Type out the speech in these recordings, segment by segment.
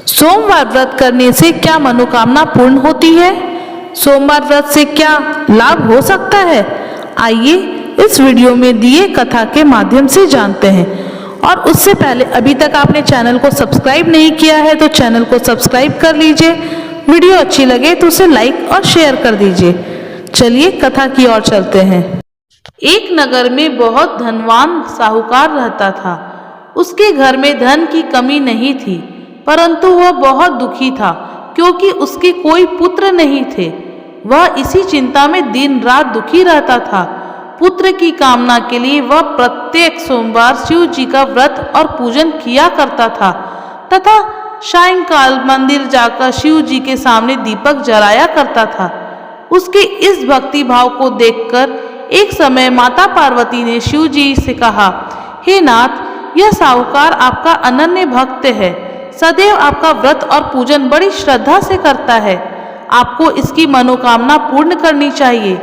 सोमवार व्रत करने से क्या मनोकामना पूर्ण होती है? सोमवार व्रत से क्या लाभ हो सकता है? आइए इस वीडियो में दिए कथा के माध्यम से जानते हैं। और उससे पहले अभी तक आपने चैनल को सब्सक्राइब नहीं किया है तो चैनल को सब्सक्राइब कर लीजिए। वीडियो अच्छी लगे तो उसे लाइक और शेयर कर दीजिए। चलिए कथा की ओर चलते हैं। एक नगर में बहुत धनवान साहूकार रहता था। उसके घर में धन की कमी नहीं थी, परंतु वह बहुत दुखी था क्योंकि उसके कोई पुत्र नहीं थे। वह इसी चिंता में दिन रात दुखी रहता था। पुत्र की कामना के लिए वह प्रत्येक सोमवार शिव जी का व्रत और पूजन किया करता था तथा सायंकाल मंदिर जाकर शिव जी के सामने दीपक जलाया करता था। उसके इस भक्ति भाव को देखकर एक समय माता पार्वती ने शिव जी से कहा, हे नाथ, यह साहूकार आपका अनन्य भक्त है, सदैव आपका व्रत और पूजन बड़ी श्रद्धा से करता है। आपको इसकी मनोकामना पूर्ण करनी चाहिए।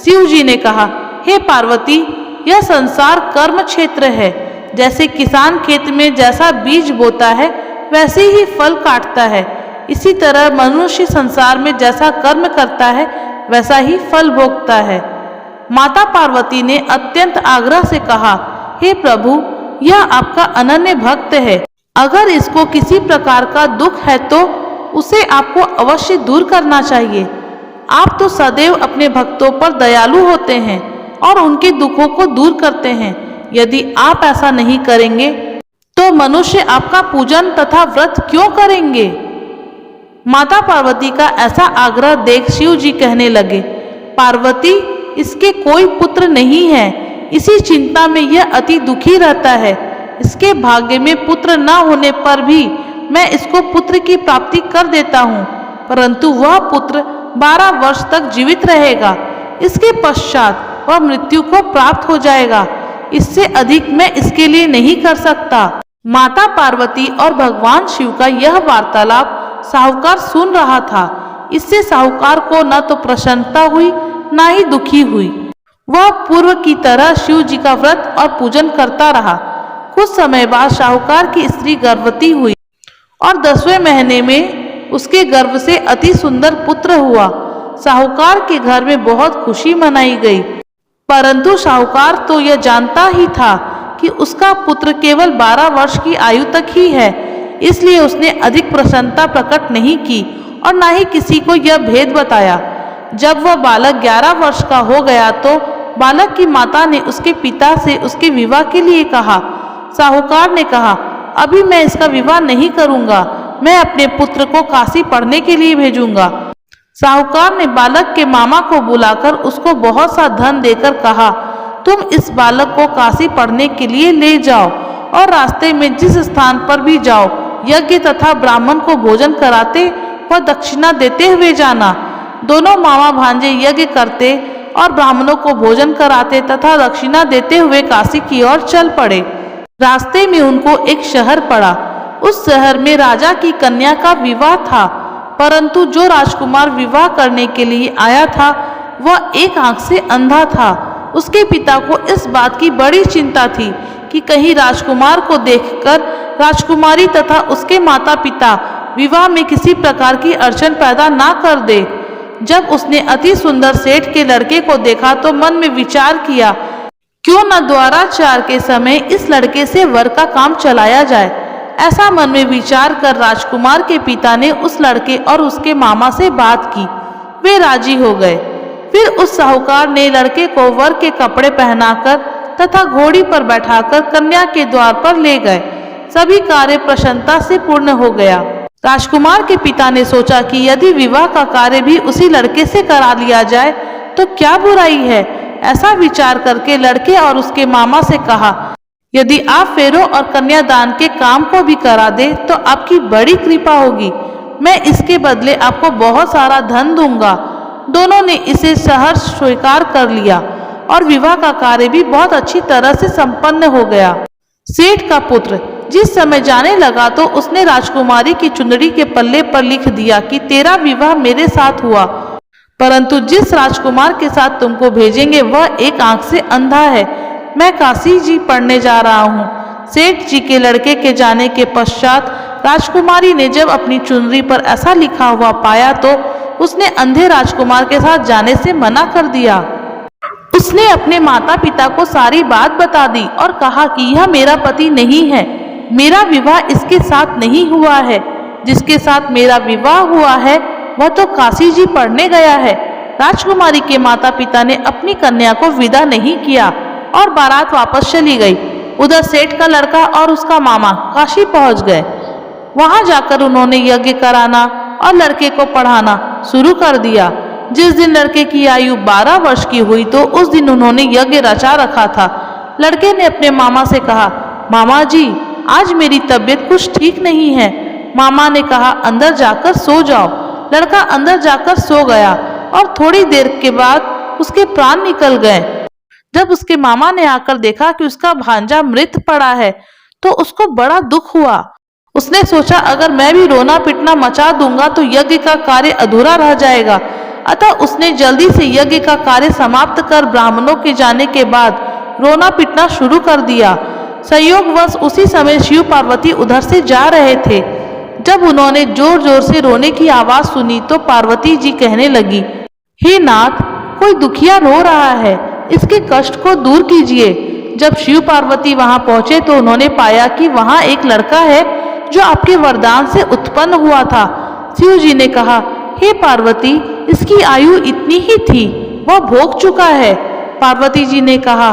शिव जी ने कहा, हे पार्वती, यह संसार कर्म क्षेत्र है। जैसे किसान खेत में जैसा बीज बोता है वैसे ही फल काटता है, इसी तरह मनुष्य संसार में जैसा कर्म करता है वैसा ही फल भोगता है। माता पार्वती ने अत्यंत आग्रह से कहा, हे प्रभु, यह आपका अनन्य भक्त है। अगर इसको किसी प्रकार का दुख है तो उसे आपको अवश्य दूर करना चाहिए। आप तो सदैव अपने भक्तों पर दयालु होते हैं और उनके दुखों को दूर करते हैं। यदि आप ऐसा नहीं करेंगे तो मनुष्य आपका पूजन तथा व्रत क्यों करेंगे? माता पार्वती का ऐसा आग्रह देख शिव जी कहने लगे, पार्वती, इसके कोई पुत्र नहीं है, इसी चिंता में यह अति दुखी रहता है। इसके भाग्य में पुत्र न होने पर भी मैं इसको पुत्र की प्राप्ति कर देता हूँ, परंतु वह पुत्र 12 वर्ष तक जीवित रहेगा। इसके पश्चात वह मृत्यु को प्राप्त हो जाएगा। इससे अधिक मैं इसके लिए नहीं कर सकता। माता पार्वती और भगवान शिव का यह वार्तालाप साहूकार सुन रहा था। इससे साहूकार को न तो प्रसन्नता हुई न ही दुखी हुई। वह पूर्व की तरह शिव जी का व्रत और पूजन करता रहा। कुछ समय बाद साहूकार की स्त्री गर्भवती हुई और 10वें महीने में उसके गर्भ से अति सुंदर पुत्र हुआ। साहूकार के घर में बहुत खुशी मनाई गई, परंतु साहूकार तो यह जानता ही था कि उसका पुत्र केवल 12 वर्ष की आयु तक ही है, इसलिए उसने अधिक प्रसन्नता प्रकट नहीं की और न ही किसी को यह भेद बताया। जब वह बालक 11 वर्ष का हो गया तो बालक की माता ने उसके पिता से उसके विवाह के लिए कहा। साहूकार ने कहा, अभी मैं इसका विवाह नहीं करूंगा, मैं अपने पुत्र को काशी पढ़ने के लिए भेजूंगा। साहूकार ने बालक के मामा को बुलाकर उसको बहुत सा धन देकर कहा, तुम इस बालक को काशी पढ़ने के लिए ले जाओ और रास्ते में जिस स्थान पर भी जाओ यज्ञ तथा ब्राह्मण को भोजन कराते व दक्षिणा देते हुए जाना। दोनों मामा भांजे यज्ञ करते और ब्राह्मणों को भोजन कराते तथा दक्षिणा देते हुए काशी की ओर चल पड़े। रास्ते में उनको एक शहर पड़ा। उस शहर में राजा की कन्या का विवाह था, परंतु जो राजकुमार विवाह करने के लिए आया था वह एक आंख से अंधा था। उसके पिता को इस बात की बड़ी चिंता थी कि कहीं राजकुमार को देखकर राजकुमारी तथा उसके माता पिता विवाह में किसी प्रकार की अड़चन पैदा ना कर दे। जब उसने अति सुंदर सेठ के लड़के को देखा तो मन में विचार किया, क्यों न द्वाराचार के समय इस लड़के से वर का काम चलाया जाए। ऐसा मन में विचार कर राजकुमार के पिता ने उस लड़के और उसके मामा से बात की। वे राजी हो गए। फिर उस साहूकार ने लड़के को वर के कपड़े पहनाकर तथा घोड़ी पर बैठाकर कन्या के द्वार पर ले गए। सभी कार्य प्रसन्नता से पूर्ण हो गया। राजकुमार के पिता ने सोचा कि यदि विवाह का कार्य भी उसी लड़के से करा लिया जाए तो क्या बुराई है। ऐसा विचार करके लड़के और उसके मामा से कहा, यदि आप फेरों और कन्यादान के काम को भी करा दे तो आपकी बड़ी कृपा होगी। मैं इसके बदले आपको बहुत सारा धन दूंगा। दोनों ने इसे सहर्ष स्वीकार कर लिया और विवाह का कार्य भी बहुत अच्छी तरह से संपन्न हो गया। सेठ का पुत्र जिस समय जाने लगा तो उसने राजकुमारी की चुंदड़ी के पल्ले पर लिख दिया कि तेरा विवाह मेरे साथ हुआ, परंतु जिस राजकुमार के साथ तुमको भेजेंगे वह एक आंख से अंधा है। मैं काशी जी पढ़ने जा रहा हूँ। सेठ जी के लड़के के जाने के पश्चात राजकुमारी ने जब अपनी चुनरी पर ऐसा लिखा हुआ पाया तो उसने अंधे राजकुमार के साथ जाने से मना कर दिया। उसने अपने माता पिता को सारी बात बता दी और कहा कि यह मेरा पति नहीं है, मेरा विवाह इसके साथ नहीं हुआ है। जिसके साथ मेरा विवाह हुआ है वह तो काशी जी पढ़ने गया है। राजकुमारी के माता पिता ने अपनी कन्या को विदा नहीं किया और बारात वापस चली गई। उधर सेठ का लड़का और उसका मामा काशी पहुंच गए। वहां जाकर उन्होंने यज्ञ कराना और लड़के को पढ़ाना शुरू कर दिया। जिस दिन लड़के की आयु 12 वर्ष की हुई तो उस दिन उन्होंने यज्ञ रचा रखा था। लड़के ने अपने मामा से कहा, मामा जी आज मेरी तबीयत कुछ ठीक नहीं है। मामा ने कहा, अंदर जाकर सो जाओ। लड़का अंदर जाकर सो गया और थोड़ी देर के बाद उसके प्राण निकल गए। जब उसके मामा ने आकर देखा कि उसका भांजा मृत पड़ा है तो उसको बड़ा दुख हुआ। उसने सोचा अगर मैं भी रोना पिटना मचा दूंगा तो यज्ञ का कार्य अधूरा रह जाएगा। अतः उसने जल्दी से यज्ञ का कार्य समाप्त कर ब्राह्मणों के जाने के बाद रोना पिटना शुरू कर दिया। संयोगवश उसी समय शिव पार्वती उधर से जा रहे थे। जब उन्होंने जोर जोर से रोने की आवाज सुनी तो पार्वती जी कहने लगी, हे नाथ, कोई दुखिया रो रहा है, इसके कष्ट को दूर कीजिए। जब शिव पार्वती वहां पहुंचे तो उन्होंने पाया कि वहां एक लड़का है जो आपके वरदान से उत्पन्न हुआ था। शिव जी ने कहा, हे पार्वती, इसकी आयु इतनी ही थी, वह भोग चुका है। पार्वती जी ने कहा,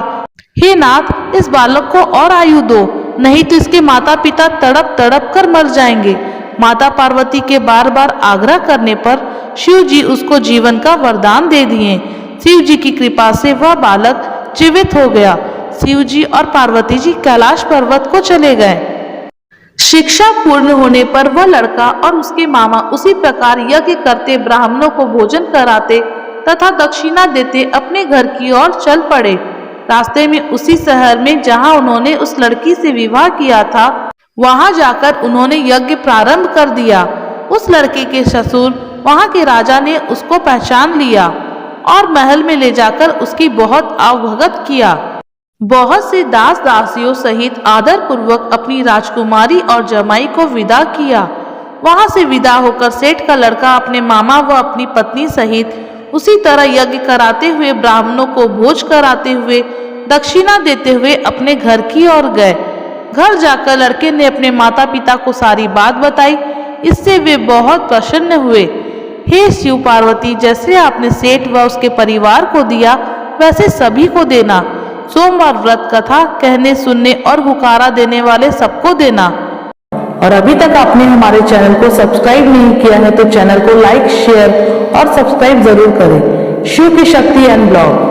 हे नाथ, इस बालक को और आयु दो, नहीं तो इसके माता पिता तड़प तड़प कर मर जाएंगे। माता पार्वती के बार बार आग्रह करने पर शिव जी उसको जीवन का वरदान दे दिए। शिव जी की कृपा से वह बालक जीवित हो गया। शिव जी और पार्वती जी कैलाश पर्वत को चले गए। शिक्षा पूर्ण होने पर वह लड़का और उसके मामा उसी प्रकार यज्ञ करते, ब्राह्मणों को भोजन कराते तथा दक्षिणा देते अपने घर की ओर चल पड़े। रास्ते में उसी शहर में जहां उन्होंने उस लड़की से विवाह किया था वहां जाकर उन्होंने यज्ञ प्रारंभ कर दिया। उस लड़के के ससुर वहां के राजा ने उसको पहचान लिया और महल में ले जाकर उसकी बहुत अवभगत किया। बहुत से दास दासियों सहित आदर पूर्वक अपनी राजकुमारी और जमाई को विदा किया। वहां से विदा होकर सेठ का लड़का अपने मामा व अपनी पत्नी सहित उसी तरह यज्ञ कराते हुए, ब्राह्मणों को भोज कराते हुए, दक्षिणा देते हुए अपने घर की ओर गए। घर जाकर लड़के ने अपने माता पिता को सारी बात बताई। इससे वे बहुत प्रसन्न हुए। हे शिव पार्वती, जैसे आपने सेठ व उसके परिवार को दिया वैसे सभी को देना। सोमवार व्रत कथा कहने, सुनने और हुकारा देने वाले सबको देना। और अभी तक आपने हमारे चैनल को सब्सक्राइब नहीं किया है तो चैनल को लाइक, शेयर और सब्सक्राइब जरूर करें। शिव की शक्ति एंड ब्लॉग।